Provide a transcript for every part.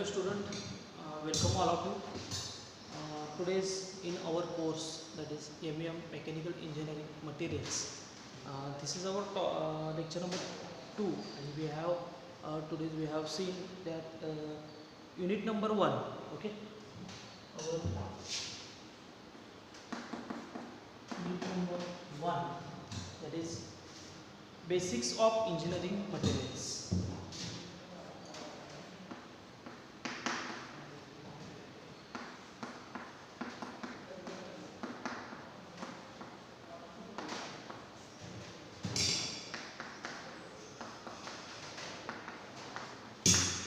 Hello student, welcome all of you. Today's in our course, that is MEM Mechanical Engineering Materials. This is our lecture number 2, and we have today we have seen that unit number 1. Okay, our unit number 1, that is basics of engineering materials.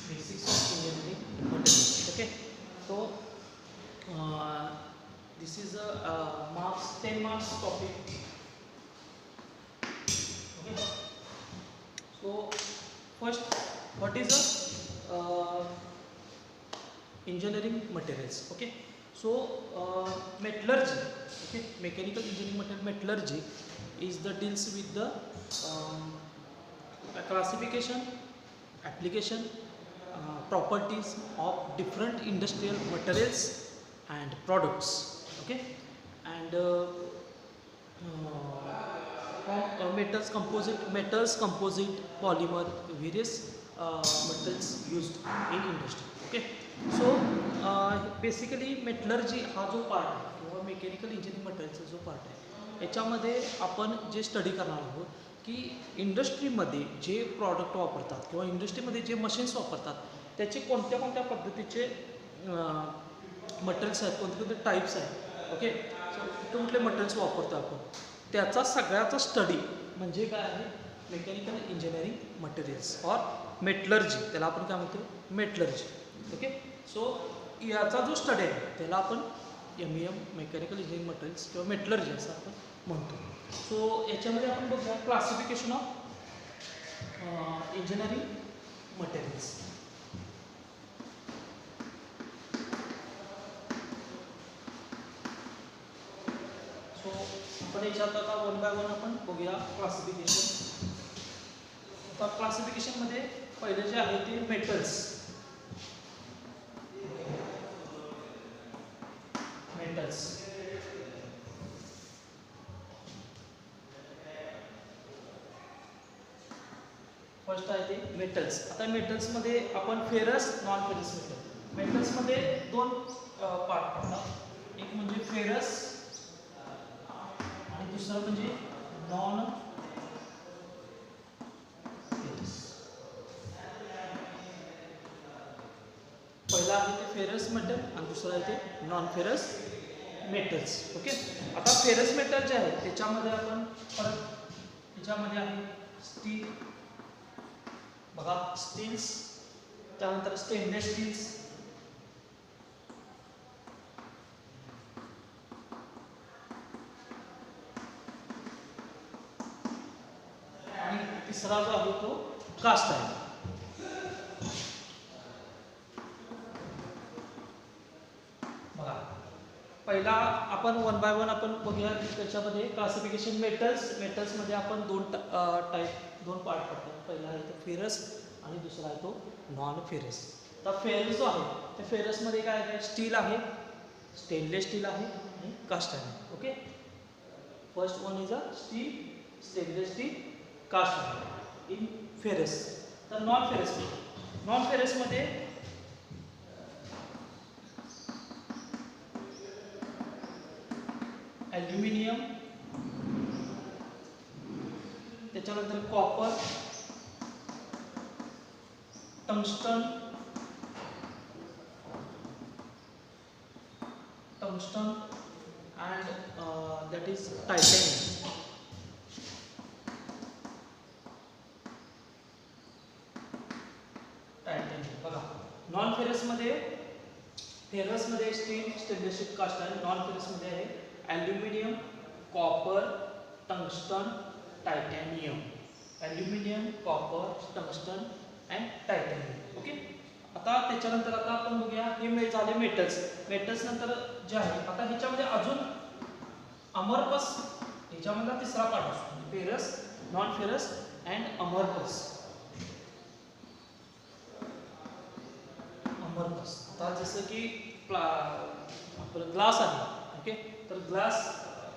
Basics of engineering materials. Okay, so this is a marks 10 marks topic. Okay, so first, what is a engineering materials? Okay, so metallurgy. Okay, mechanical engineering material metallurgy is the deals with the classification, application, properties of different industrial materials and products. Okay, and from metals, composite, polymer, various metals used in industry. Okay, so basically metallurgy हा जो part आहे किंवा mechanical engineering मटेरियलचा जो part आहे याच्यामध्ये आपण जे स्टडी करणार आहोत की इंडस्ट्रीमध्ये जे प्रॉडक्ट वापरतात किंवा इंडस्ट्रीमध्ये जे मशीन्स वापरतात त्याचे कोणत्या कोणत्या पद्धतीचे मटेरियल्स आहेत, कोणते कोणते टाईप्स आहेत. ओके, सो कुठे कुठले मटेरियल्स वापरतो आपण त्याचा सगळ्याचा स्टडी म्हणजे काय आहे mechanical engineering materials or metallurgy, त्याला आपण काय म्हणतो मेटलर्जी. ओके, सो याचा जो स्टडी आहे त्याला आपण MEM मेकॅनिकल इंजिनिअरिंग मटेरियल्स किंवा मेटलर्जी असं आपण म्हणतो. सो याच्यामध्ये आपण बघूया classification of engineering materials. So आपण याच्यात आता वन बाय वन आपण बघूया क्लासिफिकेशन. आता क्लासिफिकेशनमध्ये पहिले जे आहे ते मेटल्स. फर्स्ट आहे ते मेटल्स. आता मेटल्समध्ये आपण फेरस, नॉन फेरस मेटल. मेटल्समध्ये दोन पार्ट पडतात, एक म्हणजे फेरस आणि दुसरं म्हणजे नॉन फेरस. पहिला आहे ते फेरस मेटल आणि दुसरं आहे ते नॉन फेरस मेटल्स. ओके, आता फेरस मेटल जे आहे त्याच्यामध्ये आपण परत त्याच्यामध्ये आहे स्टील, बघा स्टील्स, त्यानंतर स्टेनलेस स्टील्स, आणि तिसरा जो आहे तो कास्ट आहे. बघा पहिला आपण वन बाय वन आपण बघूया त्याच्यामध्ये क्लासिफिकेशन. मेटल्समध्ये आपण दोन पार्ट पडतात. पहिला आहे तो फेरस आणि दुसरा आहे तो नॉन फेरस. तर फेरस जो आहे त्या फेरसमध्ये काय आहे, स्टील आहे, स्टेनलेस स्टील आहे आणि कास्ट आहे. Okay, first one is a steel, stainless steel, cast आहे इन फेरस. तर नॉन फेरसमध्ये ॲल्युमिनियम, त्याच्यानंतर copper, tungsten and that is titanium. बघा नॉन फेरसमध्ये स्टील, स्टेनलेस स्टील, कास्ट आहे. नॉन फेरसमध्ये आहे aluminium, copper, tungsten, titanium. Aluminium, copper, tungsten and titanium. Okay, आता त्याच्यानंतर आता आपण बघूया हे झाले मेटल्स नंतर जे आहे आता ह्याच्यामध्ये अजून अमरपस, ह्याच्यामधला तिसरा पार्ट असतो फेरस, नॉन फेरस अँड अमरपस. अमरपस. आता जसं की आपलं ग्लास आहे, ओके, तर ग्लास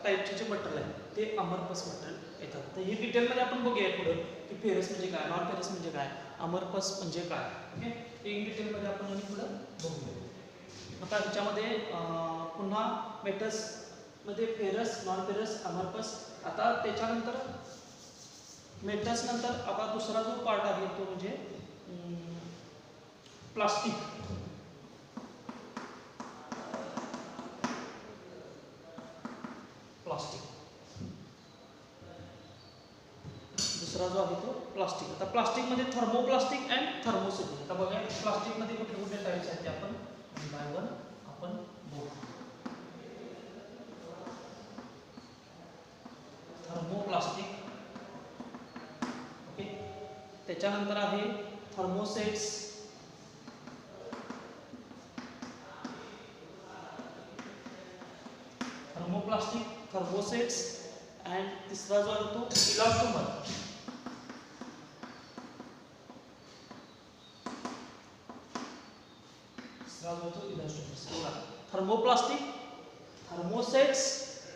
टाईपचे जे मटेरियल आहे ते अमरपस मटेरियल येतात. तर हे डिटेलमध्ये आपण बघूया पुढं की फेरस म्हणजे काय, नॉन फेरस म्हणजे काय, अमरपस म्हणजे काय, ओके, हे डिटेलमध्ये आपण आणि पुढं बघूया. आता ह्याच्यामध्ये पुन्हा मेटल्समध्ये फेरस, नॉन फेरस, अमरपस. आता त्याच्यानंतर मेटल्स नंतर आता दुसरा जो पार्ट आहे तो म्हणजे प्लास्टिक. प्लास्टिक दुसरा जो आहे तो प्लास्टिक. आता प्लास्टिकमध्ये थर्मोप्लास्टिक अँड थर्मोसिटिक. आता बघा प्लास्टिकमध्ये कुठले कुठले टाईप्स आहेत ते आपण वन बाय वन आपण बघू. थर्मोप्लास्टिक, ओके, त्याच्यानंतर आहे थर्मोसेट्स, थर्मोप्लास्टिक, थर्मोसेट्स अँड तिसरा जो आहे तो इलास्टोमर. तिसरा जो तो elastomer. Thermoplastic, thermosets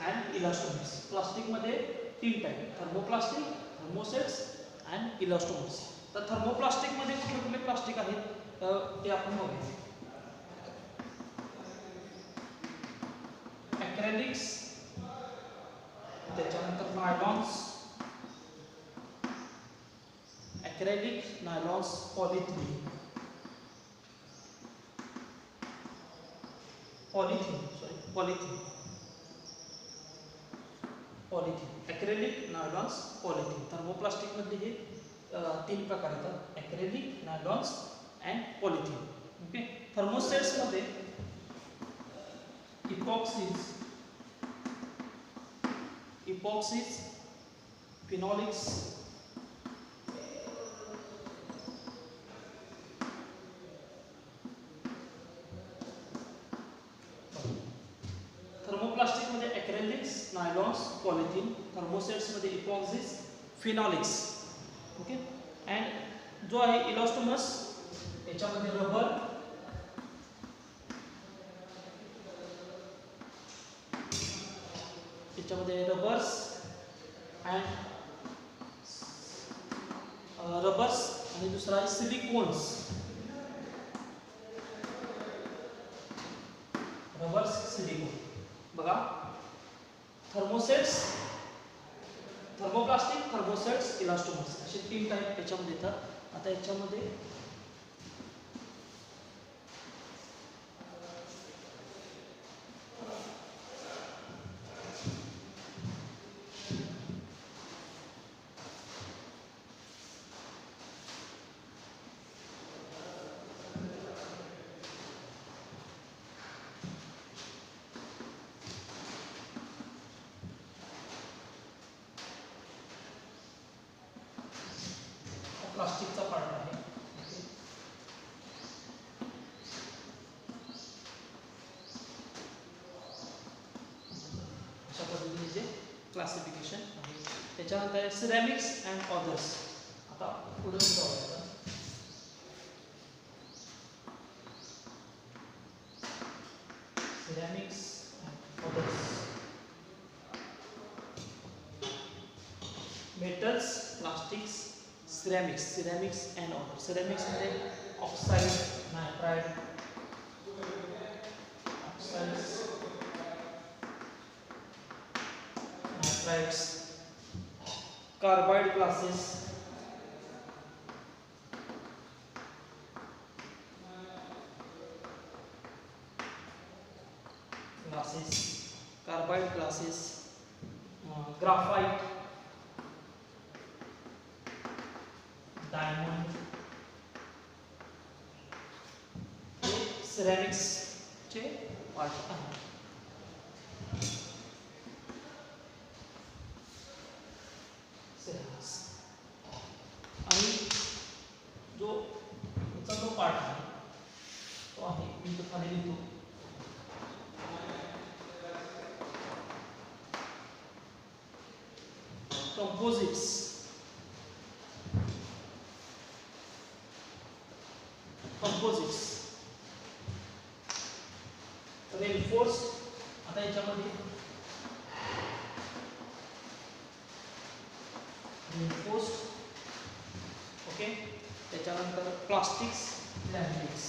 and elastomers. प्लास्टिकमध्ये 3 type, thermoplastic, thermosets and elastomers. तर थर्मोप्लास्टिकमध्ये कुठले कुठले प्लास्टिक आहेत ते आपण बघूया. ॲक्रेलिक्स, त्याच्यानंतर nylons, acrylic, nylons, polythene, polythene acrylic, nylons, polythene. थर्मोप्लास्टिकमध्ये हे 3 प्रकार येतात, acrylic, nylons and polythene, okay. थर्मोसेट्समध्ये इपॉक्सीज, फिनॉलिक्स, थर्मोप्लास्टिकमध्ये ॲक्रेलिक्स, नायलॉन्स, पॉलिथिन. थर्मोसेट्समध्ये इपॉक्सीज, फिनॉलिक्स, ओके. अँड जो आहे इलास्टोमर्स याच्यामध्ये रबर, याच्यामध्ये रबर्स आणि दुसरा आहे सिलिकॉन्स. Rubbers, silicon. बघा थर्मोसेट्स, थर्मोप्लास्टिक, थर्मोसेट्स, इलास्टोमर्स असे 3 टाईप याच्यामध्ये येतात. आता याच्यामध्ये प्लास्टिकचा पार्ट आहे. अशा पद्धतीने जे क्लासिफिकेशन आहे. त्याच्यानंतर सिरॅमिक्स अँड ऑदर्स. आता पुढे जाऊया. Ceramics and others. Metals, plastics, ceramics and other. सिरॅमिक्समध्ये oxide, nitride, oxides, nitrides, carbide glasses, carbide glasses, graphite, diamond. हे सिरॅमिक्सचे पार्ट आहेत. सिरॅमिक्स आणि जो पार्ट आहे तो आहे मी तो खाली लिहितो composites. Composites reinforce. आता याच्यामध्ये रेनफोर्स. ओके. त्याच्यानंतर plastics laminates.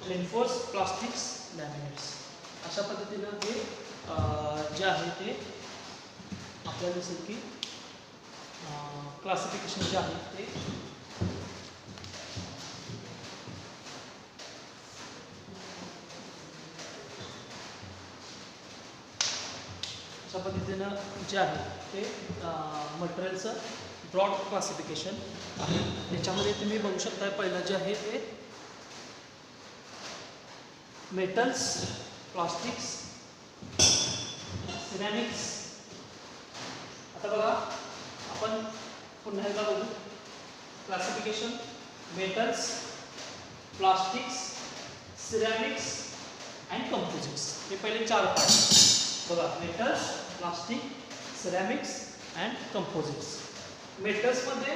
Reinforce plastics laminates अशा पद्धतीनं हे जे आहे ते आपल्याला दिसेल की क्लासिफिकेशन जे आहे ते अशा पद्धतीनं जे आहे ते मटेरियलचं ब्रॉड क्लासिफिकेशन आहे. त्याच्यामध्ये तुम्ही बघू शकता पहिलं जे आहे ते मेटल्स, प्लास्टिक्स, सिरॅमिक्स. आता बघा आपण पुन्हा एकदा बघू classification. Metals, plastics, ceramics and composites. हे पहिले 4 पार्ट बघा. Metals, plastic, ceramics and composites. मेटल्समध्ये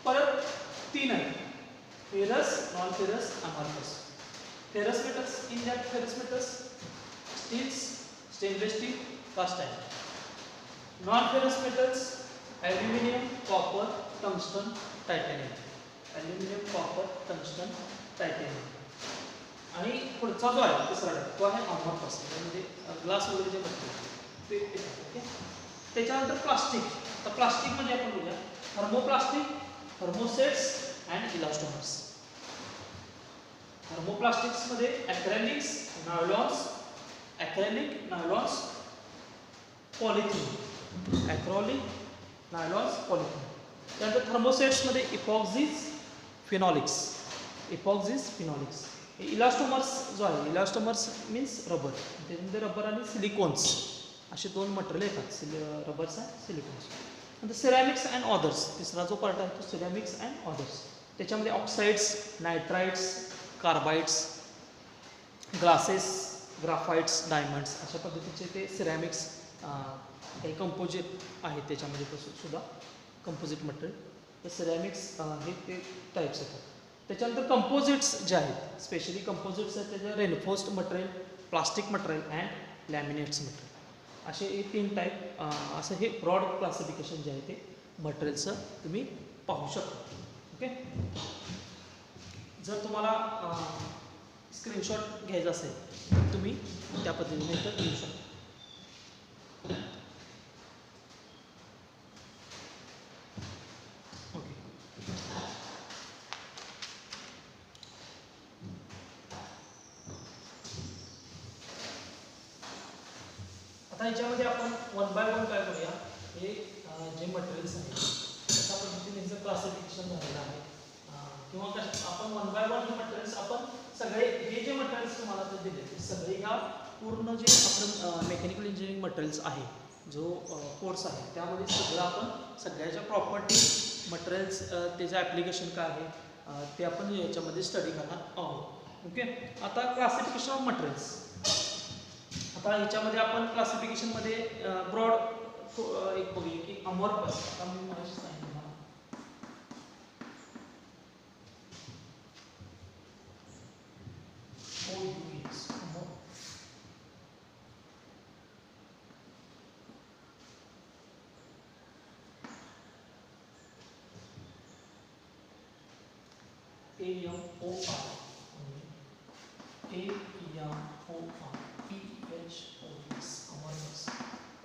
परत 3 आहेत. Ferrous, non ferrous, amorphous. Ferrous metals, in that ferrous metals, steels, stainless steel, cast iron. Non-ferrous metals, aluminium, copper, tungsten, titanium. Aluminium, copper, tungsten, titanium. आणि पुढचा जो आहे तिसरा तो आहे अमॉर्फस. म्हणजे ग्लास वगैरे जे बनते ते. ओके. त्याच्यानंतर प्लास्टिक. तर प्लास्टिक म्हणजे आपण बघूया थर्मोप्लास्टिक, थर्मोसेट्स अँड इलास्टोमर्स. थर्मोप्लास्टिक्समध्ये acrylics, nylons, polythene. Acrylic, nylons, polythene. त्यानंतर थर्मोसेट्समध्ये इपॉक्झीज, फिनॉलिक्स. इलास्टोमर्स जो आहे, इलास्टोमर्स मीन्स रबर. त्याच्यामध्ये रबर आणि सिलिकॉन्स असे 2 मटेरियल येतात, रबर्स आणि सिलिकॉन्स. नंतर सिरॅमिक्स अँड ऑदर्स. तिसरा जो पार्ट आहे तो सिरॅमिक्स अँड ऑदर्स. त्याच्यामध्ये ऑक्साइड्स, नायट्राइड्स, कार्बाइड्स, ग्लासेस, ग्राफाइट्स, डायमंड्स अशा पद्धतीचे ते सिरॅमिक्स. काही कंपोजिट आहेत त्याच्यामध्ये सुद्धा कंपोजिट मटेरियल. तर सिरॅमिक्स हे ते टाईप्स येतात. त्याच्यानंतर कंपोजिट्स जे आहेत, स्पेशली कंपोजिट्स आहेत त्याचे reinforced material, plastic material and laminates material. असे हे 3 टाईप. असं हे ब्रॉड क्लासिफिकेशन जे आहे ते मटेरियलचं तुम्ही पाहू शकता. ओके. जर तुम्हाला स्क्रीनशॉट घ्यायचा असेल तर तुम्ही त्या पद्धतीने इथं घेऊ शकता. ओके. आता याच्यामध्ये आपण 1 बाय 1 काय करूया. हे जे मटेरियल्स आहेत त्या पद्धतीने याचं क्लासिफिकेशन झालेलं आहे. किंवा आपण 1 बाय 1 मटेरियल्स आपण सगळे हे जे मटेरियल्स तुम्हाला ते दिले ते सगळे ह्या पूर्ण जे आपण मेकॅनिकल इंजिनिअरिंग मटेरियल्स आहे जो कोर्स आहे त्यामध्ये सगळं आपण सगळ्याच्या प्रॉपर्टी, मटेरियल्स, त्याचं ॲप्लिकेशन काय आहे ते आपण याच्यामध्ये स्टडी करणार आहोत. ओके. आता क्लासिफिकेशन ऑफ मटेरियल्स. आता ह्याच्यामध्ये आपण क्लासिफिकेशनमध्ये ब्रॉड एक बघूया की अमॉर्फस. आता मी मगाशी सांगितलं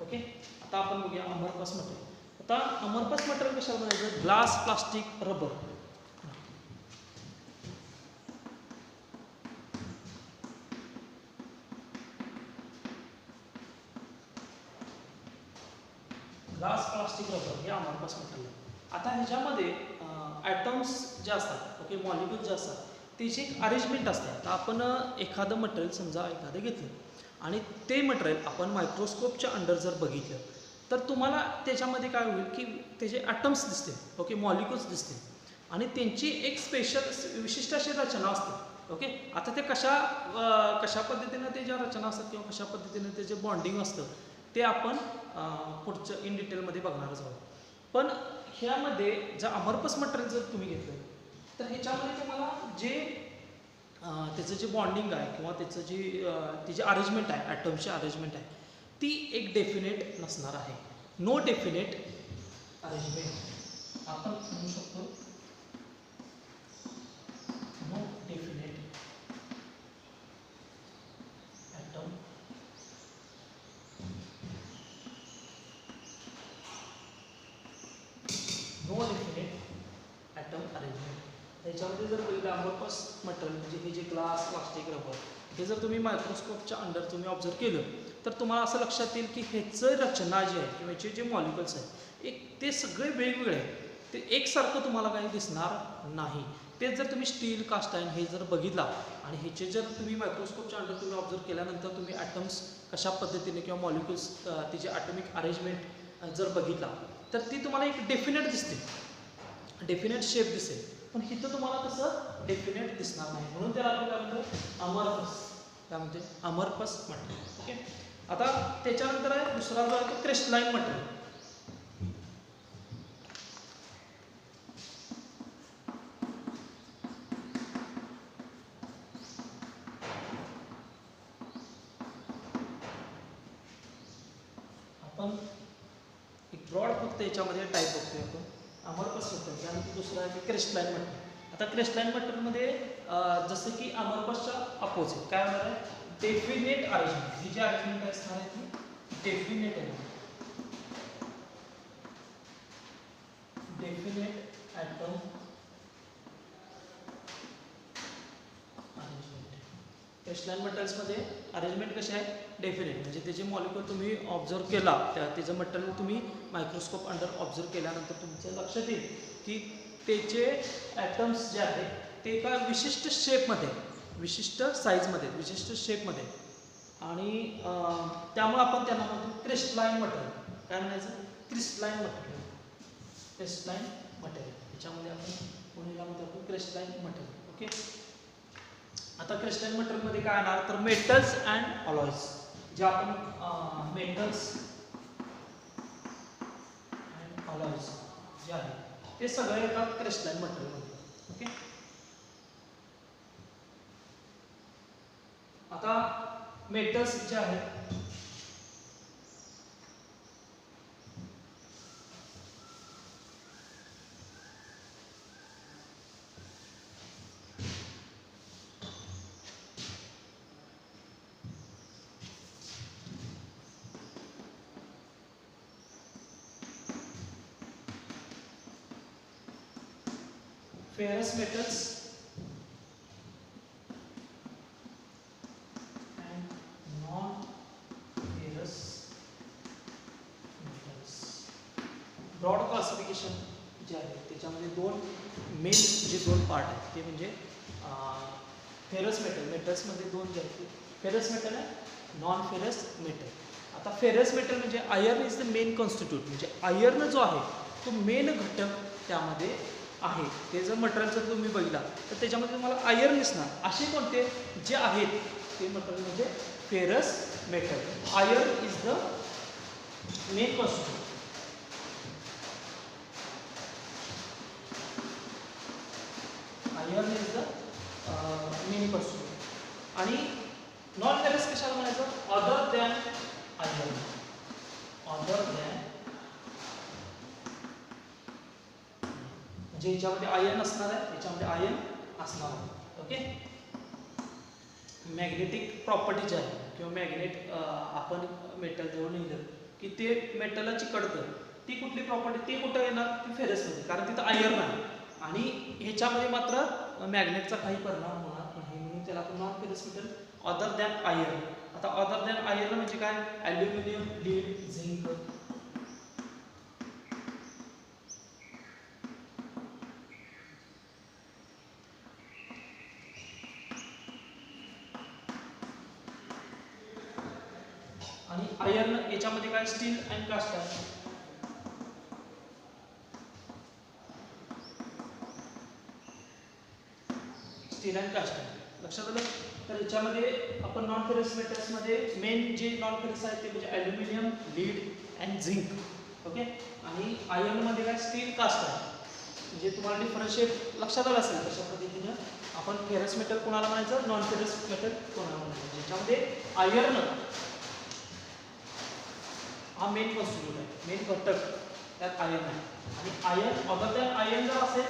ओके. आता आपण बघूया अमॉर्फस मटेरियल. आता अमॉर्फस मटेरियल कशाला म्हणायचं. Glass, plastic, rubber. Glass, plastic, rubber हे अमॉर्फस मटेरियल. आता ह्याच्यामध्ये ॲटम्स जे असतात, ओके, मॉलिक्यूल जे असतात त्याची एक अरेंजमेंट असते. आता आपण एखादं मटेरियल समजा एखादं घेतलं आणि ते मटेरियल आपण मायक्रोस्कोपच्या अंडर जर बघितलं तर तुम्हाला त्याच्यामध्ये काय होईल की त्याचे ॲटम्स दिसतील, ओके, मॉलिक्युल्स दिसतील आणि त्यांची एक स्पेशल विशिष्ट अशी रचना असते. ओके. आता ते कशा पद्धतीनं ते ज्या रचना असतात किंवा कशा पद्धतीनं ते जे बॉन्डिंग असतं ते आपण पुढच्या इन डिटेलमध्ये बघणारच आहोत. पण ह्यामध्ये जर अमरपस मटेरियल जर तुम्ही घेतलं तर ह्याच्यामध्ये तुम्हाला जे त्याचं जे बॉन्डिंग आहे किंवा त्याचं तिची अरेंजमेंट आहे, ॲटम्सची अरेंजमेंट आहे ती एक डेफिनेट नसणार आहे. नो डेफिनेट अरेंजमेंट आपण म्हणू शकतो. No definite atom no definite atom arrangement. त्याच्यामध्ये जर बघितलं अमरपस मटेरियल म्हणजे हे जे ग्लास प्लास्टिक रबर हे जर तुम्ही मायक्रोस्कोपच्या अंडर तुम्ही ऑब्झर्व केलं तर तुम्हाला असं लक्षात येईल की ह्याचं रचना जी आहे किंवा ह्याचे जे मॉलिक्युल्स आहेत ते सगळे वेगवेगळे आहेत. ते एकसारखं तुम्हाला काही दिसणार नाही. तेच जर तुम्ही स्टील कास्ट आयर्न हे जर बघितला आणि ह्याचे जर तुम्ही मायक्रोस्कोपच्या अंडर तुम्ही ऑब्झर्व केल्यानंतर तुम्ही ॲटम्स कशा पद्धतीने किंवा मॉलिक्युल्स तिचे ॲटॉमिक अरेंजमेंट जर बघितला तर ती तुम्हाला एक डेफिनेट दिसते, डेफिनेट शेप दिसेल. पण इथं तुम्हाला तसं डेफिनेट दिसणार नाही. म्हणून त्याला आपण काय म्हणतो अमरपस, काय म्हणते अमरपस मटेरियल. ओके. आता त्याच्यानंतर आहे दुसरा जो आहे तो क्रिस्टलाइन मटेरियल. आपण एक ब्रॉड फक्त याच्यामध्ये टाईप बघतोय आपण अमरपस मटेरियल. त्यानंतर दुसरं आहे क्रिस्टलाइन मटेरियल. आता क्रिस्टलाइन मटेरियलमध्ये जसं की अमरपसच्या अपोजिट काय होणार आहे डेफिनेट अरेंजमेंट. ही जी अरेंजमेंट असणार आहे ती डेफिनेट आहे. Definite atom arrangement. क्रिस्टलाइन मटेरियल्समध्ये अरेंजमेंट कशी आहे डेफिनेट म्हणजे त्याचे मॉलिक्युल तुम्ही ऑब्झर्व केला त्याचं मटेरियल तुम्ही मायक्रोस्कोप अंडर ऑब्झर्व केल्यानंतर तुमच्या लक्षात येईल की त्याचे ॲटम्स जे आहेत ते एका विशिष्ट शेपमध्ये, विशिष्ट साईजमध्ये, विशिष्ट शेपमध्ये आणि त्यामुळे आपण त्यांना म्हणतो क्रिस्टलाइन मटेरियल. काय म्हणायचं क्रिस्टलाइन मटेरियल. क्रिस्टलाइन मटेरियल त्याच्यामध्ये आपण पुण्याला म्हणतो आपण क्रिस्टलाइन मटेरियल. ओके. आता क्रिस्टलाइन मटेरियलमध्ये काय येणार तर मेटल्स अँड अलॉयज. जे आपण मेटल्स अँड अलॉयज जे आहे ते सगळे येतात क्रिस्टलाइन मटेरियलमध्ये. ओके. आता मेटल्स जे आहेत ferrous metals and non-ferrous metals. Broad classification जे आहे त्याच्यामध्ये मेन जे दोन पार्ट आहेत ते म्हणजे फेरस मेटल. मेटल्समध्ये दोन जे आहेत फेरस मेटल आहे नॉन फेरस मेटल. आता फेरस मेटल म्हणजे iron is the main constitute. म्हणजे आयर्न जो आहे तो मेन घटक त्यामध्ये आहे. ते जर मटेरियल जर तुम्ही बघितला तर त्याच्यामध्ये तुम्हाला आयर्न दिसणार. असे कोणते जे आहेत ते मटेरियल म्हणजे ferrous metal. Iron is the main constitute. Iron is the main constitute. आणि नॉन फेरस कशाला म्हणायचं other than iron. Other than म्हणजे याच्यामध्ये आयर्न असणार आहे याच्यामध्ये आयर्न असणार आहे. ओके. मॅग्नेटिक प्रॉपर्टी जी आहे किंवा मॅग्नेट आपण मेटल जवळ लिहिलं की ते मेटलला चिकटतं ती कुठली प्रॉपर्टी ते कुठं येणार ती फेरसमध्ये कारण तिथं आयर्न आहे आणि ह्याच्यामध्ये मात्र मॅग्नेटचा काही परिणाम होणार नाही म्हणून त्याला आपण non ferrous metal other than iron. आता अदर दॅन आयर्न म्हणजे काय ॲल्युमिनियम लीड झिंक. आणि आयर्न याच्यामध्ये काय स्टील अँड कास्ट आहे. स्टील अँड कास्ट आहे लक्षात आलं. तर याच्यामध्ये आपण नॉन फेरस मेटल्समध्ये मेन जे नॉन फेरस आहे ते म्हणजे aluminium, lead and zinc. Okay. आणि आयर्नमध्ये काय स्टील, कास्ट आहे. म्हणजे तुम्हाला डिफरन्शिएट लक्षात आलं असेल कशा पद्धतीनं आपण फेरस मेटल कोणाला म्हणायचं, नॉन फेरस मेटल कोणाला म्हणायचं. ज्याच्यामध्ये आयर्न हा मेन कॉन्स्टिट्यूट आहे, मेन घटक त्यात आयर्न आहे. आणि आयर्न अदर दॅन आयर्न जर असेल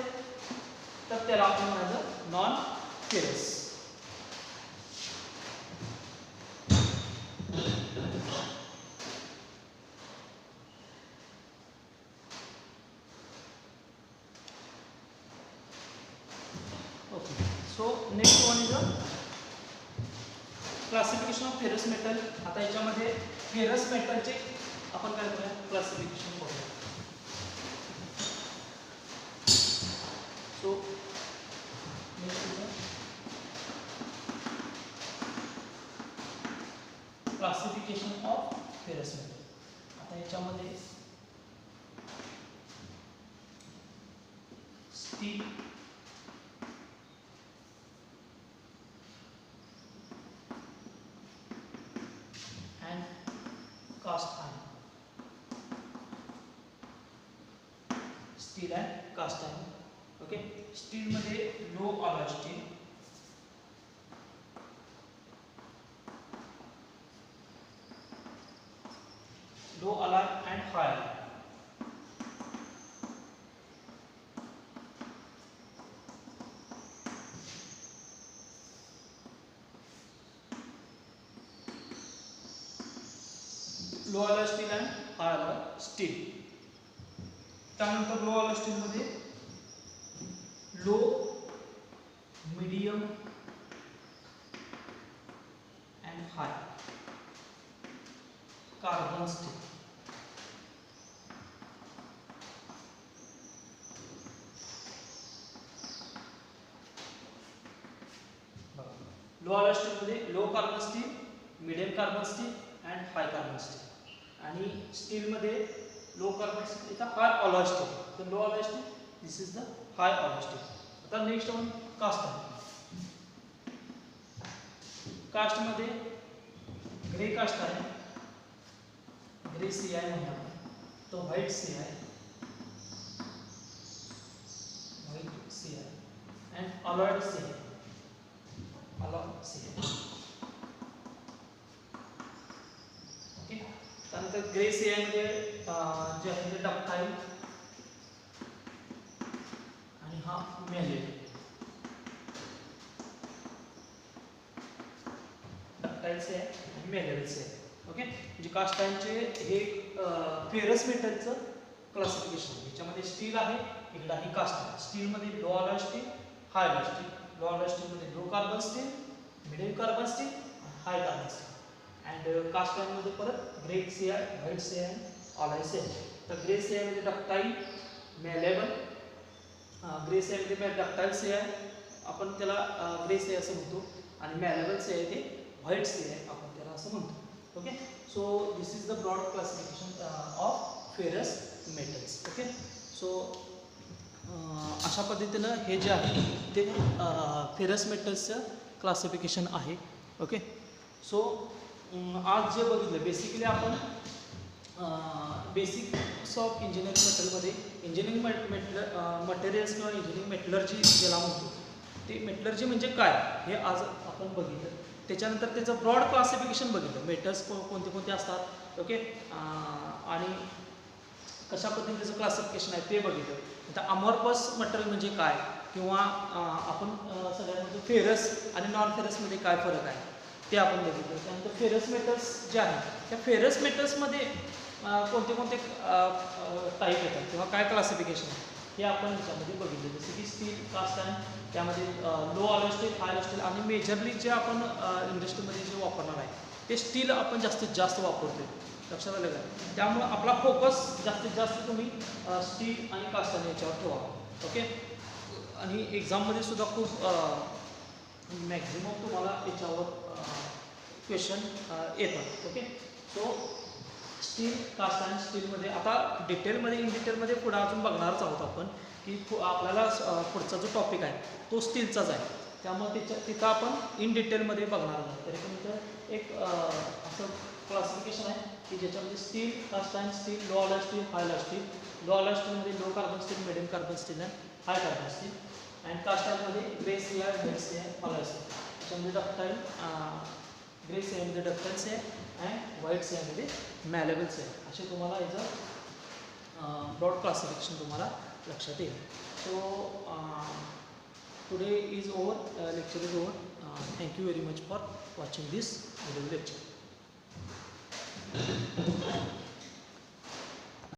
तर त्याला आपण म्हणायचं non ferrous. Okay. So next one is a classification of ferrous metal. आता याच्यामध्ये फेरस मेटलचे आपण काय करूया, क्लासिफिकेशन करूया. So classification of ferrous metal. आता याच्यामध्ये steel, cast iron, steel and cast iron. Okay. स्टीलमध्ये low alloy steel, low alloy and high alloy. Low alloy steel and high alloy steel. त्यानंतर लो अलॉय स्टीलमध्ये low, medium and high carbon steel. Low alloy स्टीलमध्ये low carbon steel, medium carbon steel and high carbon steel. आणि स्टीलमध्ये low carbon steel इथं हाय alloy steel. तर low alloy steel, this is the high alloy steel. आता next one caste आहे. कास्टमध्ये grey caste आहे, grey C आहे म्हणजे आपण तो व्हाईट सी आहे, व्हाईट सी आहे अँड अलॉयड सी आहे, अलॉय सी आहे. ओके. त्यानंतर ग्रे सी आहे म्हणजे जे आहे ते डक्टाईल आणि हा मेलेट. डक्टाईल से आहे आणि मेलेट से आहे. ओके. म्हणजे कास्ट आयर्नचे हे फेरस मेटलचं क्लासिफिकेशन आहे. याच्यामध्ये स्टील आहे, इकडे आहे कास्ट आयर्न. स्टीलमध्ये low alloy steel, high alloy steel. Low alloy स्टीलमध्ये low carbon steel, medium carbon steel, high carbon steel. And cast आयर्नमध्ये परत ग्रे सी आहे, व्हाईट सी आहे, अलॉय सी आहे. तर ग्रे सी आहे म्हणजे डक्टाईल, मेलेबल. ग्रे सी आहे म्हणजे डक्टाईल सी आहे, आपण त्याला ग्रे सी असं म्हणतो. आणि मेलेबल सी आहे ते व्हाईट सी आहे, आपण त्याला असं म्हणतो. Okay. So this is the broad classification of ferrous metals. Okay. So अशा पद्धतीनं हे जे आहे ते फेरस मेटल्सचं क्लासिफिकेशन आहे. ओके. सो आज जे बघितलं बेसिकली आपण बेसिक्स ऑफ इंजिनिअरिंग मेटलमध्ये इंजिनिअरिंग मटेरियल्स किंवा इंजिनिअरिंग मेटलर्जी ज्याला म्हणतो ते मेटलर्जी म्हणजे काय हे आज आपण बघितलं. त्याच्यानंतर त्याचं ब्रॉड क्लासिफिकेशन बघितलं, मेटल्स कोणते कोणते असतात. ओके. आणि कशा पद्धतीचं क्लासिफिकेशन आहे ते बघितलं. आता अमॉर्फस मटेरियल म्हणजे काय किंवा आपण सगळ्यांमध्ये फेरस आणि नॉन फेरसमध्ये काय फरक आहे ते आपण बघितलं. त्यानंतर फेरस मेटल्स जे आहेत त्या फेरस मेटल्समध्ये कोणते कोणते टाईप येतात किंवा काय क्लासिफिकेशन आहे हे आपण याच्यामध्ये बघितलं. जसं की स्टील, कास्ट आयर्न, त्यामध्ये low alloy steel, high alloy steel. आणि मेजरली जे आपण इंडस्ट्रीमध्ये जे वापरणार आहे ते स्टील आपण जास्तीत जास्त वापरतो. लक्षात आलं का. त्यामुळं आपला फोकस जास्तीत जास्त तुम्ही स्टील आणि कास्ट आयर्न याच्यावर ठेवा. ओके. आणि एक्झाममध्ये सुद्धा खूप मॅक्झिमम तुम्हाला याच्यावर क्वेश्चन येतात. Okay. So steel, cast iron, स्टीलमध्ये आता इन डिटेलमध्ये पुढे अजून बघणारच आहोत आपण की आपल्याला पुढचा जो टॉपिक आहे तो स्टीलचाच आहे. त्यामुळे तिथं आपण इन डिटेलमध्ये बघणार आहोत. तरी पण इथं एक असं क्लासिफिकेशन आहे की ज्याच्यामध्ये steel, cast iron steel, low alloy steel, high alloy steel. Low alloy स्टीलमध्ये low carbon steel, medium carbon steel आणि high carbon steel. And cast आयर्नमध्ये ग्रे सी आहे, व्हाईट सी आहे, अलॉय सी. त्याच्यामध्ये डक्टाईल, ग्रे सी आहे ductile C आहे and white C आहे malleable C आहे. असे तुम्हाला याचं ब्रॉड क्लासिफिकेशन तुम्हाला लक्षात येईल. So today is over, lecture is over. Thank you very much for watching this video lecture.